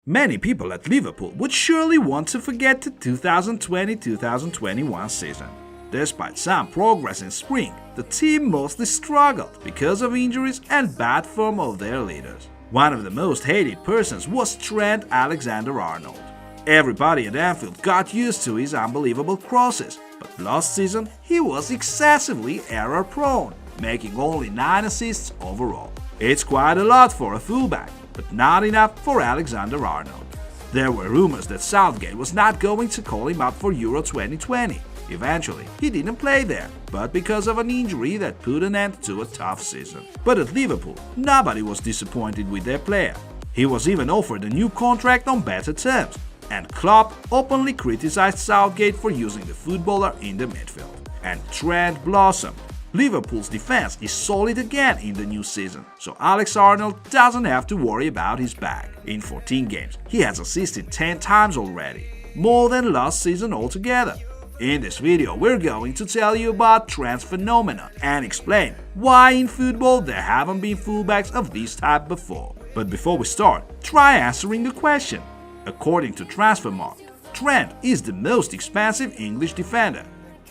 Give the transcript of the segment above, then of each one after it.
Many people at Liverpool would surely want to forget the 2020-2021 season. Despite some progress in spring, the team mostly struggled because of injuries and bad form of their leaders. One of the most hated persons was Trent Alexander-Arnold. Everybody at Anfield got used to his unbelievable crosses, but last season he was excessively error-prone, making only 9 assists overall. It's quite a lot for a fullback, but not enough for Alexander-Arnold. There were rumors that Southgate was not going to call him up for Euro 2020. Eventually, he didn't play there, but because of an injury that put an end to a tough season. But at Liverpool, nobody was disappointed with their player. He was even offered a new contract on better terms, and Klopp openly criticized Southgate for using the footballer in the midfield. And Trent blossomed. Liverpool's defense is solid again in the new season, so Alex-Arnold doesn't have to worry about his back. In 14 games, he has assisted 10 times already, more than last season altogether. In this video, we're going to tell you about Trent's phenomenon and explain why in football there haven't been fullbacks of this type before. But before we start, try answering the question. According to Transfermarkt, Trent is the most expensive English defender.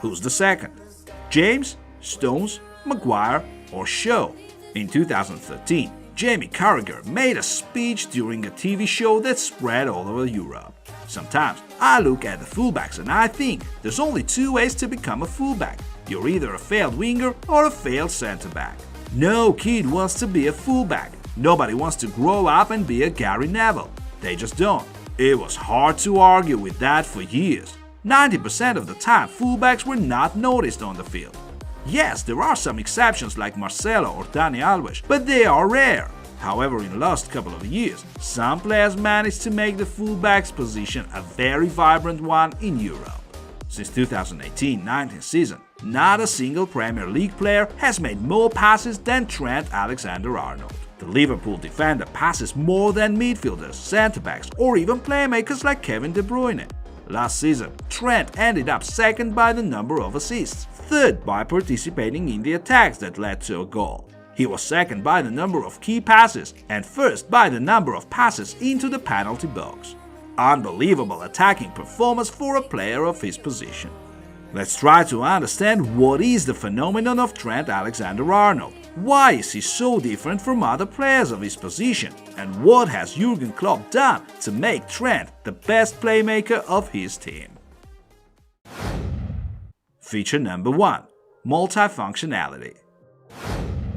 Who's the second? James, Stones, Maguire, or Shaw? In 2013, Jamie Carragher made a speech during a TV show that spread all over Europe. Sometimes I look at the fullbacks and I think there's only 2 ways to become a fullback. You're either a failed winger or a failed centre-back. No kid wants to be a fullback. Nobody wants to grow up and be a Gary Neville. They just don't. It was hard to argue with that for years. 90% of the time, fullbacks were not noticed on the field. Yes, there are some exceptions like Marcelo or Dani Alves, but they are rare. However, in the last couple of years, some players managed to make the fullback's position a very vibrant one in Europe. Since 2018-19 season, not a single Premier League player has made more passes than Trent Alexander-Arnold. The Liverpool defender passes more than midfielders, centre-backs, or even playmakers like Kevin De Bruyne. Last season, Trent ended up second by the number of assists, third by participating in the attacks that led to a goal. He was second by the number of key passes and first by the number of passes into the penalty box. Unbelievable attacking performance for a player of his position. Let's try to understand what is the phenomenon of Trent Alexander-Arnold. Why is he so different from other players of his position? And what has Jurgen Klopp done to make Trent the best playmaker of his team? Feature number 1. Multifunctionality.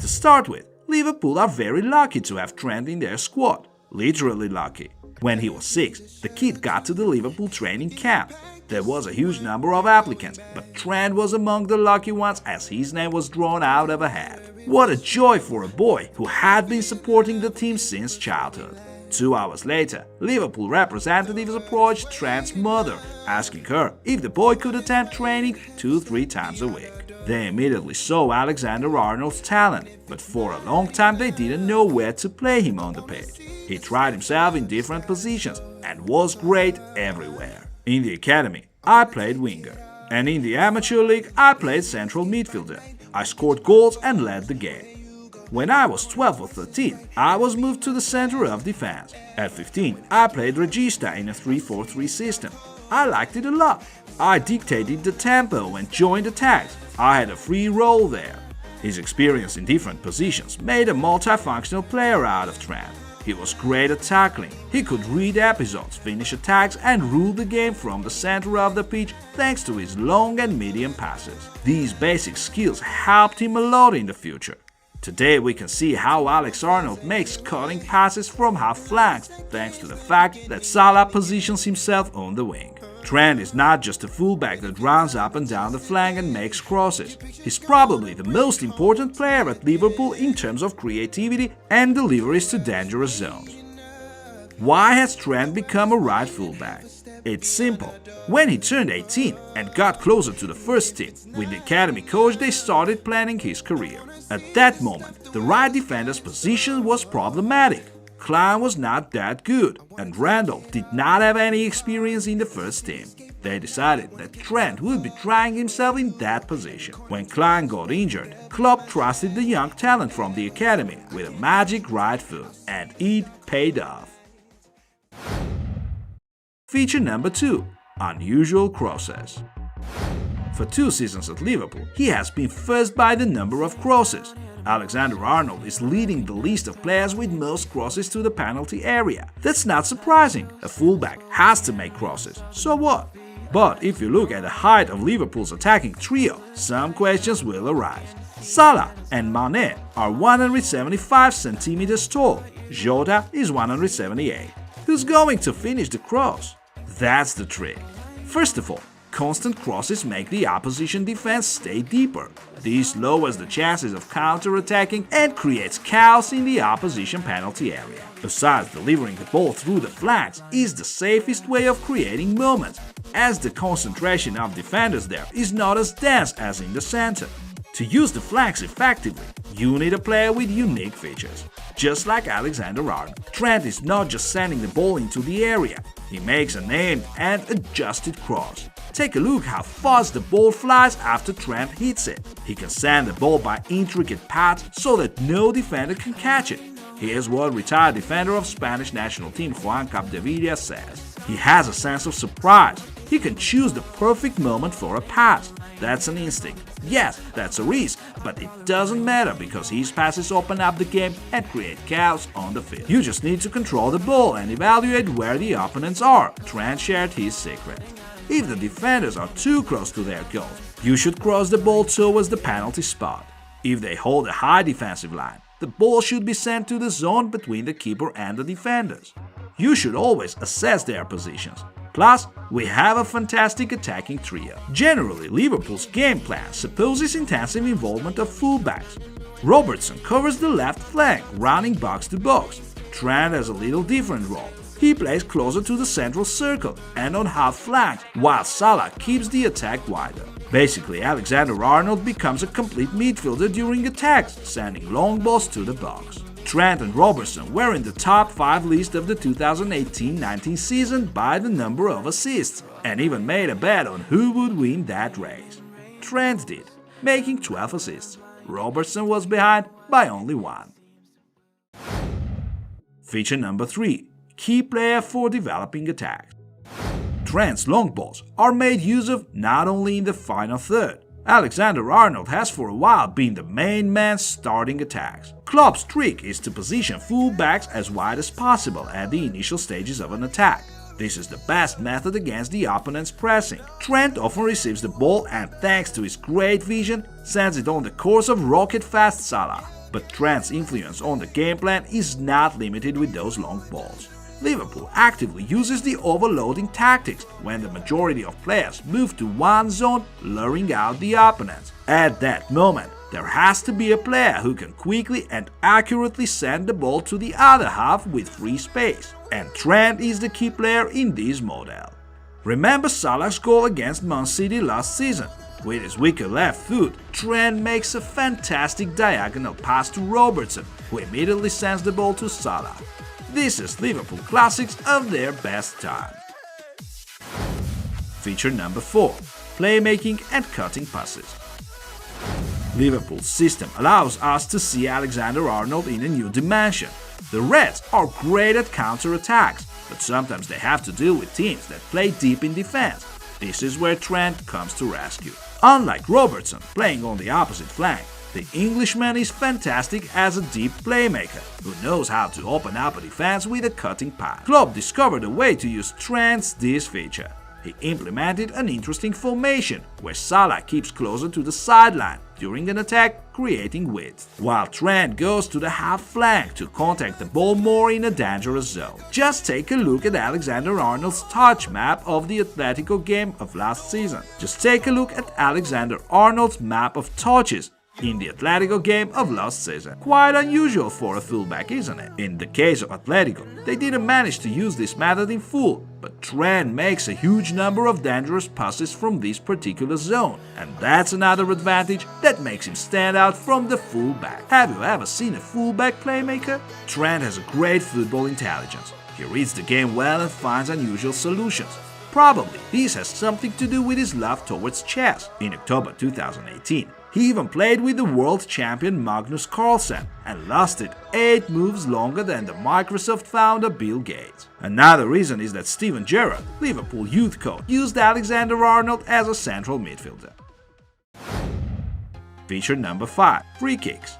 To start with, Liverpool are very lucky to have Trent in their squad. Literally lucky. When he was 6, the kid got to the Liverpool training camp. There was a huge number of applicants, but Trent was among the lucky ones as his name was drawn out of a hat. What a joy for a boy who had been supporting the team since childhood. 2 hours later, Liverpool representatives approached Trent's mother, asking her if the boy could attend training 2-3 times a week. They immediately saw Alexander-Arnold's talent, but for a long time they didn't know where to play him on the pitch. He tried himself in different positions and was great everywhere. In the academy, I played winger, and in the amateur league, I played central midfielder. I scored goals and led the game. When I was 12 or 13, I was moved to the center of defense. At 15, I played regista in a 3-4-3 system. I liked it a lot. I dictated the tempo and joined attacks. I had a free role there. His experience in different positions made a multifunctional player out of Trent. He was great at tackling. He could read episodes, finish attacks, and rule the game from the center of the pitch thanks to his long and medium passes. These basic skills helped him a lot in the future. Today we can see how Alex-Arnold makes cutting passes from half flanks thanks to the fact that Salah positions himself on the wing. Trent is not just a fullback that runs up and down the flank and makes crosses. He's probably the most important player at Liverpool in terms of creativity and deliveries to dangerous zones. Why has Trent become a right fullback? It's simple. When he turned 18 and got closer to the first team, with the academy coach they started planning his career. At that moment, the right defender's position was problematic. Klein was not that good, and Randall did not have any experience in the first team. They decided that Trent would be trying himself in that position. When Klein got injured, Klopp trusted the young talent from the academy with a magic right foot, and it paid off. Feature number 2. Unusual crosses. For 2 seasons at Liverpool, he has been first by the number of crosses. Alexander-Arnold is leading the list of players with most crosses to the penalty area. That's not surprising, a fullback has to make crosses, so what? But if you look at the height of Liverpool's attacking trio, some questions will arise. Salah and Mane are 175 centimeters tall, Jota is 178. Who's going to finish the cross? That's the trick. First of all, constant crosses make the opposition defense stay deeper. This lowers the chances of counter-attacking and creates chaos in the opposition penalty area. Besides, delivering the ball through the flanks is the safest way of creating moments, as the concentration of defenders there is not as dense as in the center. To use the flanks effectively, you need a player with unique features. Just like Alexander-Arnold, Trent is not just sending the ball into the area, he makes an aimed and adjusted cross. Take a look how fast the ball flies after Trent hits it. He can send the ball by intricate paths so that no defender can catch it. Here's what retired defender of Spanish national team Juan Capdevila says. He has a sense of surprise. He can choose the perfect moment for a pass. That's an instinct. Yes, that's a risk, but it doesn't matter because his passes open up the game and create chaos on the field. You just need to control the ball and evaluate where the opponents are. Trent shared his secret. If the defenders are too close to their goals, you should cross the ball towards the penalty spot. If they hold a high defensive line, the ball should be sent to the zone between the keeper and the defenders. You should always assess their positions. Plus, we have a fantastic attacking trio. Generally, Liverpool's game plan supposes intensive involvement of fullbacks. Robertson covers the left flank, running box to box. Trent has a little different role. He plays closer to the central circle and on half flank, while Salah keeps the attack wider. Basically, Alexander-Arnold becomes a complete midfielder during attacks, sending long balls to the box. Trent and Robertson were in the top 5 list of the 2018-19 season by the number of assists, and even made a bet on who would win that race. Trent did, making 12 assists. Robertson was behind by only 1. Feature number 3. Key player for developing attacks. Trent's long balls are made use of not only in the final third. Alexander-Arnold has for a while been the main man starting attacks. Klopp's trick is to position fullbacks as wide as possible at the initial stages of an attack. This is the best method against the opponent's pressing. Trent often receives the ball and, thanks to his great vision, sends it on the course of rocket-fast Salah. But Trent's influence on the game plan is not limited with those long balls. Liverpool actively uses the overloading tactics when the majority of players move to one zone, luring out the opponents. At that moment, there has to be a player who can quickly and accurately send the ball to the other half with free space, and Trent is the key player in this model. Remember Salah's goal against Man City last season? With his weaker left foot, Trent makes a fantastic diagonal pass to Robertson, who immediately sends the ball to Salah. This is Liverpool classics of their best time. Feature number 4. Playmaking and cutting passes. Liverpool's system allows us to see Alexander-Arnold in a new dimension. The Reds are great at counter-attacks, but sometimes they have to deal with teams that play deep in defense. This is where Trent comes to rescue. Unlike Robertson playing on the opposite flank, the Englishman is fantastic as a deep playmaker who knows how to open up a defense with a cutting pass. Klopp discovered a way to use Trent's this feature. He implemented an interesting formation where Salah keeps closer to the sideline during an attack, creating width, while Trent goes to the half flank to contact the ball more in a dangerous zone. Just take a look at Alexander-Arnold's touch map of the Atletico game of last season. Just take a look at Alexander-Arnold's map of touches in the Atletico game of last season. Quite unusual for a fullback, isn't it? In the case of Atletico, they didn't manage to use this method in full, but Trent makes a huge number of dangerous passes from this particular zone, and that's another advantage that makes him stand out from the fullback. Have you ever seen a fullback playmaker? Trent has a great football intelligence. He reads the game well and finds unusual solutions. Probably this has something to do with his love towards chess. In October 2018, He even played with the world champion Magnus Carlsen and lasted 8 moves longer than the Microsoft founder Bill Gates. Another reason is that Steven Gerrard, Liverpool youth coach, used Alexander-Arnold as a central midfielder. Feature number 5. Free kicks.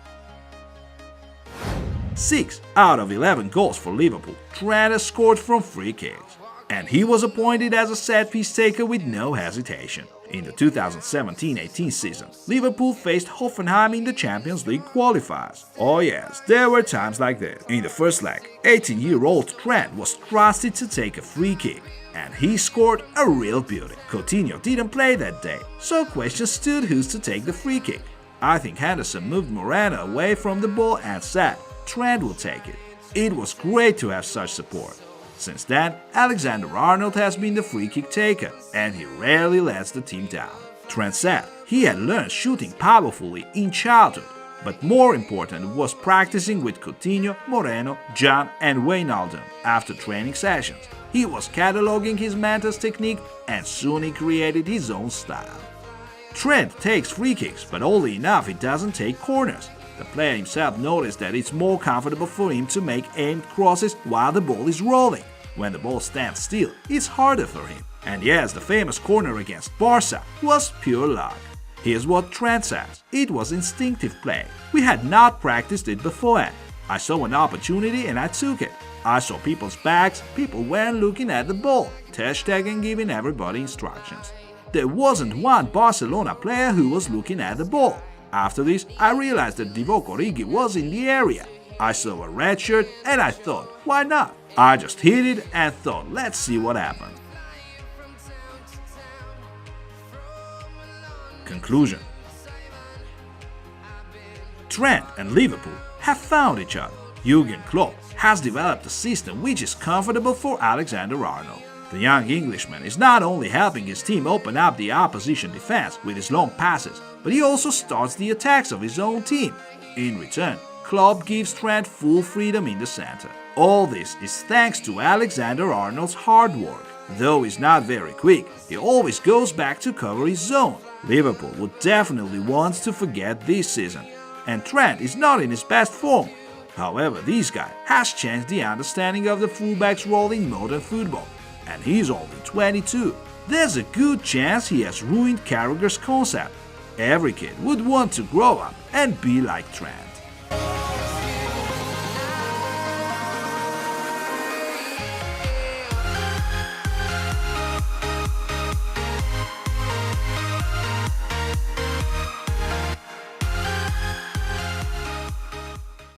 6 out of 11 goals for Liverpool, Trent has scored from free kicks. And he was appointed as a set-piece taker with no hesitation. In the 2017-18 season, Liverpool faced Hoffenheim in the Champions League qualifiers. Oh yes, there were times like this. In the first leg, 18-year-old Trent was trusted to take a free kick, and he scored a real beauty. Coutinho didn't play that day, so questions stood who's to take the free kick. I think Henderson moved Moreno away from the ball and said Trent will take it. It was great to have such support. Since then, Alexander-Arnold has been the free kick taker, and he rarely lets the team down. Trent said he had learned shooting powerfully in childhood, but more important was practicing with Coutinho, Moreno, Can and Wijnaldum after training sessions. He was cataloging his mentor's technique, and soon he created his own style. Trent takes free kicks, but only enough he doesn't take corners. The player himself noticed that it's more comfortable for him to make aimed crosses while the ball is rolling. When the ball stands still, it's harder for him. And yes, the famous corner against Barca was pure luck. Here's what Trent says: "It was instinctive play. We had not practiced it beforehand. I saw an opportunity and I took it. I saw people's backs, people weren't looking at the ball, hashtagging, giving everybody instructions. There wasn't one Barcelona player who was looking at the ball. After this, I realized that Divock Origi was in the area. I saw a red shirt and I thought, why not? I just hit it and thought, let's see what happens." Conclusion. Trent and Liverpool have found each other. Jurgen Klopp has developed a system which is comfortable for Alexander-Arnold. The young Englishman is not only helping his team open up the opposition defense with his long passes, but he also starts the attacks of his own team. In return, Klopp gives Trent full freedom in the center. All this is thanks to Alexander-Arnold's hard work. Though he's not very quick, he always goes back to cover his zone. Liverpool would definitely want to forget this season, and Trent is not in his best form. However, this guy has changed the understanding of the fullback's role in modern football, and he's only 22. There's a good chance he has ruined Carragher's concept. Every kid would want to grow up and be like Trent.